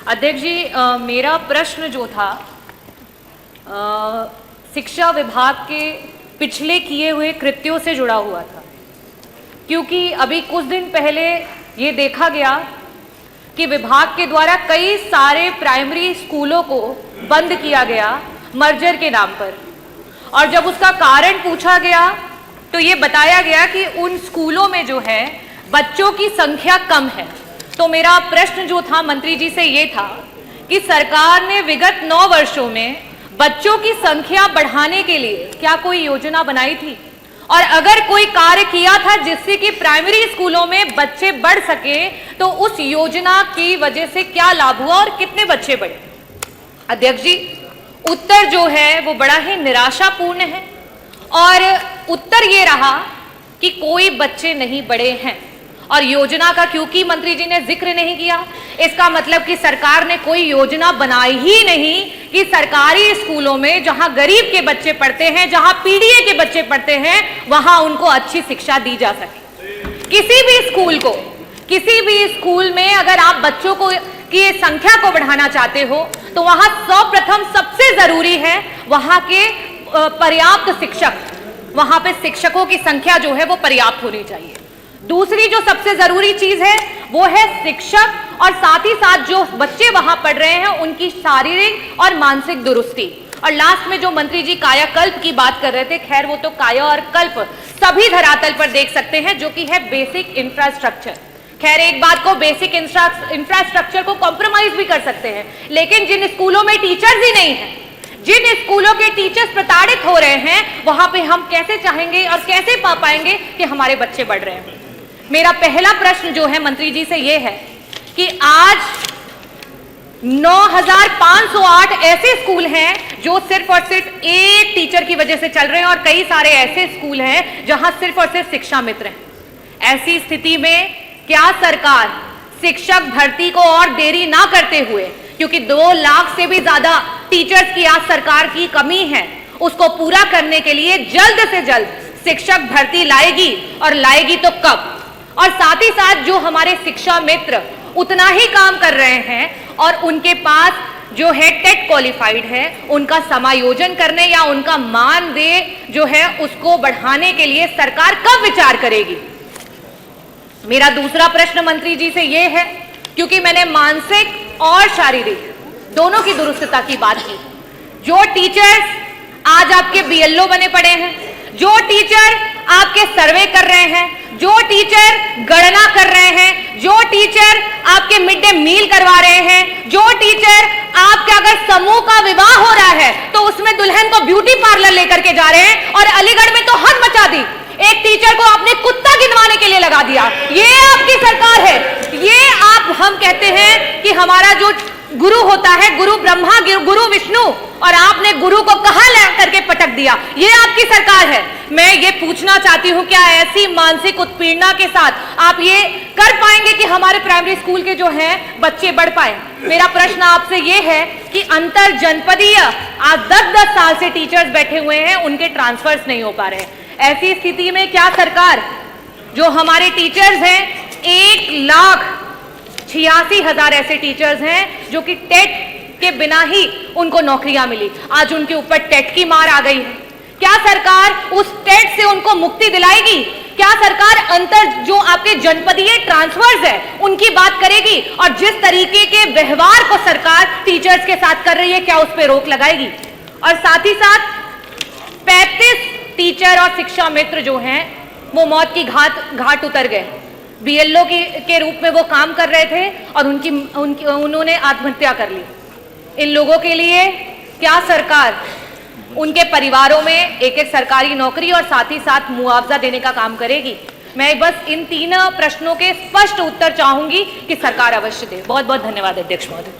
अध्यक्ष जी, मेरा प्रश्न जो था शिक्षा विभाग के पिछले किए हुए कृत्यों से जुड़ा हुआ था, क्योंकि अभी कुछ दिन पहले ये देखा गया कि विभाग के द्वारा कई सारे प्राइमरी स्कूलों को बंद किया गया मर्जर के नाम पर, और जब उसका कारण पूछा गया तो ये बताया गया कि उन स्कूलों में जो है बच्चों की संख्या कम है। तो मेरा प्रश्न जो था मंत्री जी से ये था कि सरकार ने विगत 9 वर्षों में बच्चों की संख्या बढ़ाने के लिए क्या कोई योजना बनाई थी, और अगर कोई कार्य किया था जिससे कि प्राइमरी स्कूलों में बच्चे बढ़ सके तो उस योजना की वजह से क्या लाभ हुआ और कितने बच्चे बढ़े। अध्यक्ष जी, उत्तर जो है वो बड़ा ही निराशापूर्ण है, और उत्तर ये रहा कि कोई बच्चे नहीं बढ़े हैं। और योजना का क्योंकि मंत्री जी ने जिक्र नहीं किया, इसका मतलब कि सरकार ने कोई योजना बनाई ही नहीं कि सरकारी स्कूलों में जहां गरीब के बच्चे पढ़ते हैं, जहां पीडीए के बच्चे पढ़ते हैं, वहां उनको अच्छी शिक्षा दी जा सके। किसी भी स्कूल में अगर आप बच्चों को की संख्या को बढ़ाना चाहते हो तो वहां सर्वप्रथम सबसे जरूरी है वहां के पर्याप्त शिक्षक, वहां पे शिक्षकों की संख्या जो है वो पर्याप्त होनी चाहिए। दूसरी जो सबसे जरूरी चीज है वो है शिक्षक, और साथ ही साथ जो बच्चे वहां पढ़ रहे हैं उनकी शारीरिक और मानसिक दुरुस्ती। और लास्ट में जो मंत्री जी कायाकल्प की बात कर रहे थे, खैर वो तो काया और कल्प सभी धरातल पर देख सकते हैं, जो कि है बेसिक इंफ्रास्ट्रक्चर। खैर एक बात को, बेसिक इंफ्रास्ट्रक्चर को कॉम्प्रोमाइज भी कर सकते हैं, लेकिन जिन स्कूलों में टीचर्स ही नहीं है, जिन स्कूलों के टीचर्स प्रताड़ित हो रहे हैं, वहां पे हम कैसे चाहेंगे और कैसे पा पाएंगे कि हमारे बच्चे बढ़ रहे हैं। मेरा पहला प्रश्न जो है मंत्री जी से यह है कि आज 9508 ऐसे स्कूल हैं जो सिर्फ और सिर्फ एक टीचर की वजह से चल रहे हैं, और कई सारे ऐसे स्कूल हैं जहां सिर्फ और सिर्फ शिक्षा मित्र हैं। ऐसी स्थिति में क्या सरकार शिक्षक भर्ती को और देरी ना करते हुए, क्योंकि 2 लाख से भी ज्यादा टीचर्स की आज सरकार की कमी है, उसको पूरा करने के लिए जल्द से जल्द शिक्षक भर्ती लाएगी, और लाएगी तो कब? और साथ ही साथ जो हमारे शिक्षा मित्र उतना ही काम कर रहे हैं और उनके पास जो है टेट क्वालिफाइड है, उनका समायोजन करने या उनका मानदेय जो है उसको बढ़ाने के लिए सरकार कब विचार करेगी? मेरा दूसरा प्रश्न मंत्री जी से यह है, क्योंकि मैंने मानसिक और शारीरिक दोनों की दुरुस्तता की बात की। जो टीचर्स आज आपके बीएलओ बने पड़े हैं, जो टीचर आपके सर्वे कर रहे हैं, जो टीचर गणना कर रहे हैं, जो टीचर आपके मिड डे मील करवा रहे हैं, जो टीचर आपके अगर समूह का विवाह हो रहा है तो उसमें दुल्हन को ब्यूटी पार्लर लेकर के जा रहे हैं, और अलीगढ़ में तो हद मचा दी, एक टीचर को आपने कुत्ता गिनवाने के लिए लगा दिया। ये आपकी सरकार है। ये हम कहते हैं कि हमारा जो गुरु होता है, गुरु ब्रह्मा गुरु विष्णु, और आपने गुरु को कहां ला करके पटक दिया। ये आपकी सरकार है। मैं ये पूछना चाहती हूं, क्या ऐसी मानसिक उत्पीड़ना के साथ आप ये कर पाएंगे कि हमारे प्राइमरी स्कूल के जो हैं बच्चे बढ़ पाए? मेरा प्रश्न आपसे ये है कि अंतर जनपदीय आज 10-10 साल से टीचर्स बैठे हुए हैं, उनके ट्रांसफर्स नहीं हो पा रहे हैं। ऐसी स्थिति में क्या सरकार, जो हमारे टीचर्स हैं 1,86,000 ऐसे टीचर्स हैं जो कि टेट के बिना ही उनको नौकरियां मिली, आज उनके ऊपर टेट की मार आ गई है। क्या सरकार उस टेट से उनको मुक्ति दिलाएगी? क्या सरकार अंतर जो आपके जनपदीय ट्रांसफर्स है उनकी बात करेगी? और जिस तरीके के व्यवहार को सरकार टीचर्स के साथ कर रही है, क्या उस पर रोक लगाएगी? और साथ ही साथ 35 टीचर और शिक्षा मित्र जो हैं वो मौत की घाट उतर गए। बीएलओ के रूप में वो काम कर रहे थे और उन्होंने आत्महत्या कर ली। इन लोगों के लिए क्या सरकार उनके परिवारों में एक सरकारी नौकरी और साथ ही साथ मुआवजा देने का काम करेगी? मैं बस इन 3 प्रश्नों के स्पष्ट उत्तर चाहूंगी कि सरकार अवश्य दे। बहुत बहुत धन्यवाद अध्यक्ष महोदय।